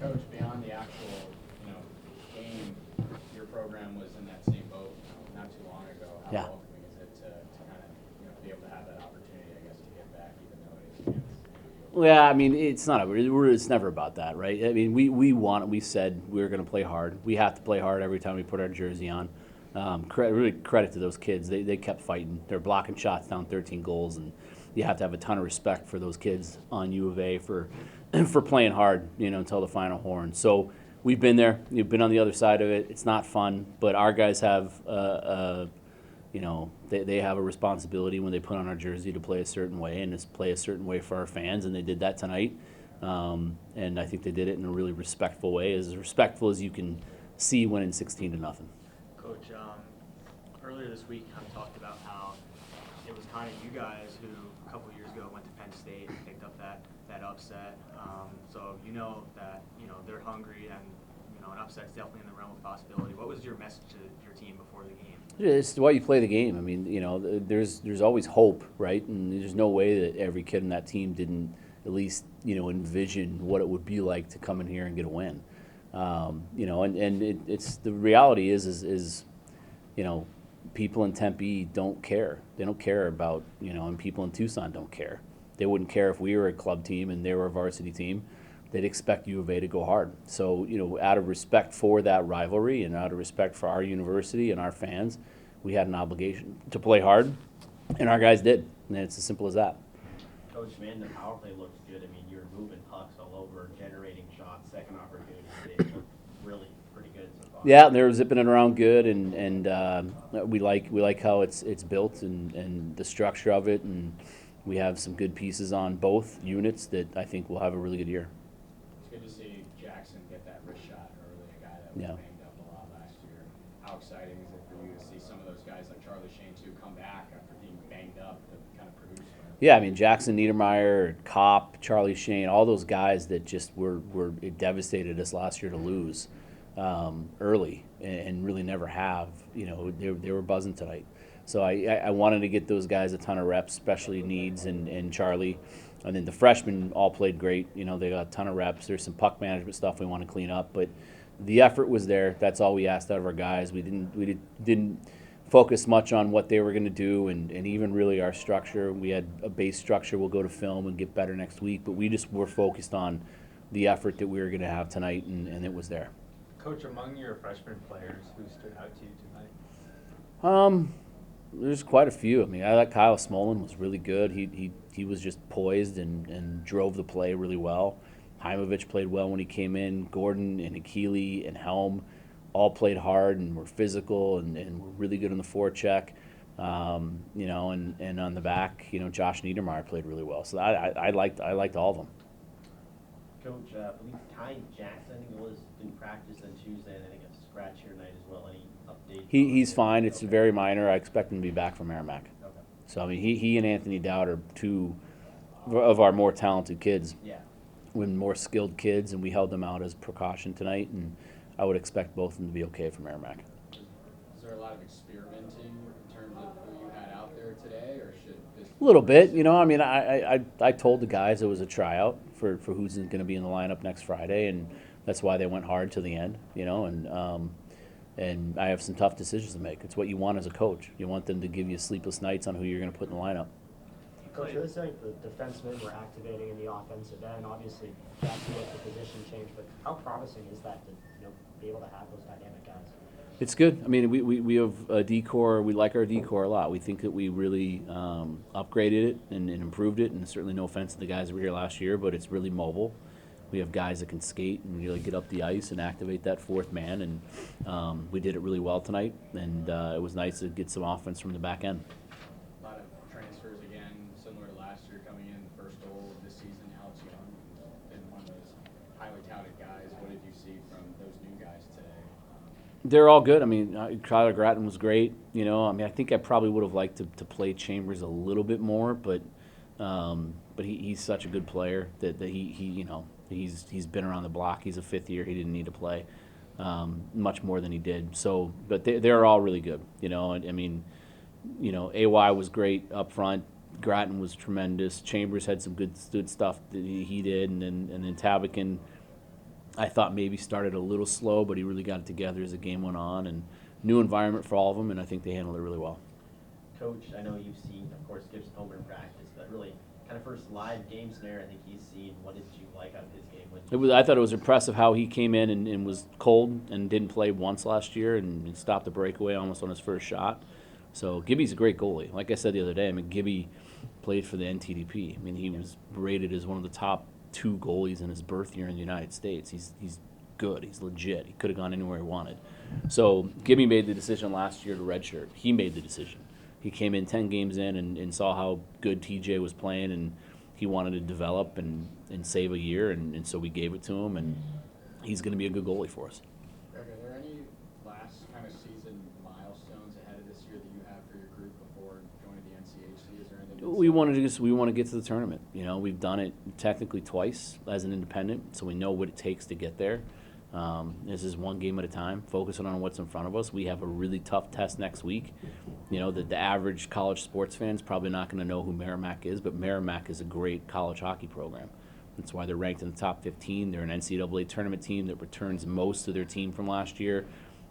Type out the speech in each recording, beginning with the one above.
Coach, beyond the actual, game, your program was in that same boat, not too long ago. How Yeah. welcoming is it to kind of, be able to have that opportunity, I guess, to get back, even though it is against, Yeah, I mean, it's not. It's never about that, right? I mean, we said we were going to play hard. We have to play hard every time we put our jersey on. Really credit to those kids. They kept fighting. They're blocking shots down 13 goals, and you have to have a ton of respect for those kids on U of A for for playing hard, until the final horn. So we've been there. You've been on the other side of it. It's not fun, but our guys have they have a responsibility when they put on our jersey to play a certain way and to play a certain way for our fans, and they did that tonight. And I think they did it in a really respectful way, as respectful as you can see winning 16-0. Coach, earlier this week kind of talked about how it was kind of you guys who a couple years ago went to Penn State and picked up that upset. So that they're hungry, and an upset's definitely in the realm of possibility. What was your message to your team before the game? It's why you play the game. I mean, there's always hope, right? And there's no way that every kid in that team didn't at least, envision what it would be like to come in here and get a win. It's the reality is people in Tempe don't care. They don't care about, and people in Tucson don't care. They wouldn't care if we were a club team and they were a varsity team. They'd expect U of A to go hard. So, out of respect for that rivalry and out of respect for our university and our fans, we had an obligation to play hard, and our guys did. And it's as simple as that. Coach, man, the power play looks good. I mean, you're moving pucks all over, generating shots, second opportunities. They look really pretty good so far. Yeah, they're zipping it around good, and we like how it's built and the structure of it, and we have some good pieces on both units that I think will have a really good year. Good to see Jackson get that wrist shot early, a guy that was banged up a lot last year. How exciting is it for you to see some of those guys like Charlie Shane too come back after being banged up to kind of produce? Yeah, I mean Jackson Niedermeyer, Kopp, Charlie Shane, all those guys that just it devastated us last year to lose early and really never have. They were buzzing tonight. So I wanted to get those guys a ton of reps, especially Needs and Charlie. And then the freshmen all played great. They got a ton of reps. There's some puck management stuff we want to clean up, but the effort was there. That's all we asked out of our guys. We didn't focus much on what they were going to do, and even really our structure. We had a base structure. We'll go to film and get better next week, but we just were focused on the effort that we were going to have tonight, and it was there. Coach, among your freshman players, who stood out to you tonight? There's quite a few. I mean, I like Kyle Smolin was really good. He was just poised and drove the play really well. Heimovich played well when he came in. Gordon and Akili and Helm all played hard and were physical and were really good on the forecheck. And on the back, Josh Niedermeyer played really well. So I liked all of them. Coach, I believe Ty Jackson was in practice on Tuesday, and I think a scratch here tonight as well. Any updates? He's fine. It's very minor. I expect him to be back from Merrimack. Okay. So, I mean, he and Anthony Dowd are two of our more talented kids. Yeah. When more skilled kids, and we held them out as precaution tonight, and I would expect both of them to be okay for Merrimack. Is there a lot of experimenting in terms of who you had out there today, or should this? A little bit, I mean, I told the guys it was a tryout for who's going to be in the lineup next Friday, and that's why they went hard to the end, and I have some tough decisions to make. It's what you want as a coach. You want them to give you sleepless nights on who you're going to put in the lineup. Coach, it looks like the defensemen were activating in the offensive end. Obviously, that's what the position change, but how promising is that to be able to have those dynamic guys? It's good. I mean, we have a D-core. We like our D-core a lot. We think that we really upgraded it and improved it, and certainly no offense to the guys that were here last year, but it's really mobile. We have guys that can skate and really get up the ice and activate that fourth man, and we did it really well tonight, and it was nice to get some offense from the back end. A lot of transfers again, similar to last year, coming in the first goal of this season. Alex Young been one of those highly touted guys. What did you see from those new guys today? They're all good. I mean, Tyler Gratton was great. I think I probably would have liked to play Chambers a little bit more, but he's such a good player that he's been around the block. He's a fifth year. He didn't need to play much more than he did. So, but they're all really good. I mean, AY was great up front. Gratton was tremendous. Chambers had some good stuff that he did, and then Tabakin I thought maybe started a little slow, but he really got it together as the game went on, and new environment for all of them, and I think they handled it really well. Coach, I know you've seen, of course, Gibson Homer in practice, but really kind of first live game scenario I think he's seen. What did you like out of his game? I thought it was impressive how he came in and was cold and didn't play once last year and stopped the breakaway almost on his first shot. So Gibby's a great goalie. Like I said the other day, I mean, Gibby played for the NTDP. I mean, he was rated as one of the top 2 goalies in his birth year in the United States. He's good. He's legit. He could have gone anywhere he wanted. So Gibby made the decision last year to redshirt. He made the decision. He came in 10 games in and saw how good TJ was playing, and he wanted to develop and save a year, and so we gave it to him, and he's going to be a good goalie for us. Greg, are there any last kind of season milestones ahead of this year that you have for your group before joining the NCHC? Is there anything? We want to get to the tournament. You know, we've done it technically twice as an independent, so we know what it takes to get there. This is one game at a time, focusing on what's in front of us. We have a really tough test next week. You know, the average college sports fan is probably not going to know who Merrimack is, but Merrimack is a great college hockey program. That's why they're ranked in the top 15. They're an NCAA tournament team that returns most of their team from last year.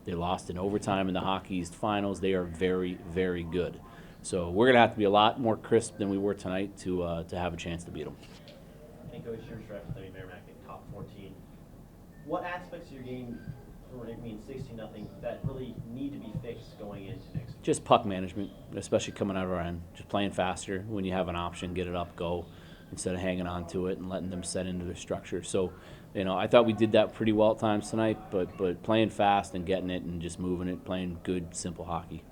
They lost in overtime in the Hockey East Finals. They are very, very good. So we're going to have to be a lot more crisp than we were tonight to have a chance to beat them. And Coach, you're representing Merrimack in top 14. What aspects of your game, or I mean 16-0, that really need to be fixed going into next week? Just puck management, especially coming out of our end. Just playing faster when you have an option, get it up, go, instead of hanging on to it and letting them set into their structure. So, you know, I thought we did that pretty well at times tonight, but playing fast and getting it and just moving it, playing good, simple hockey.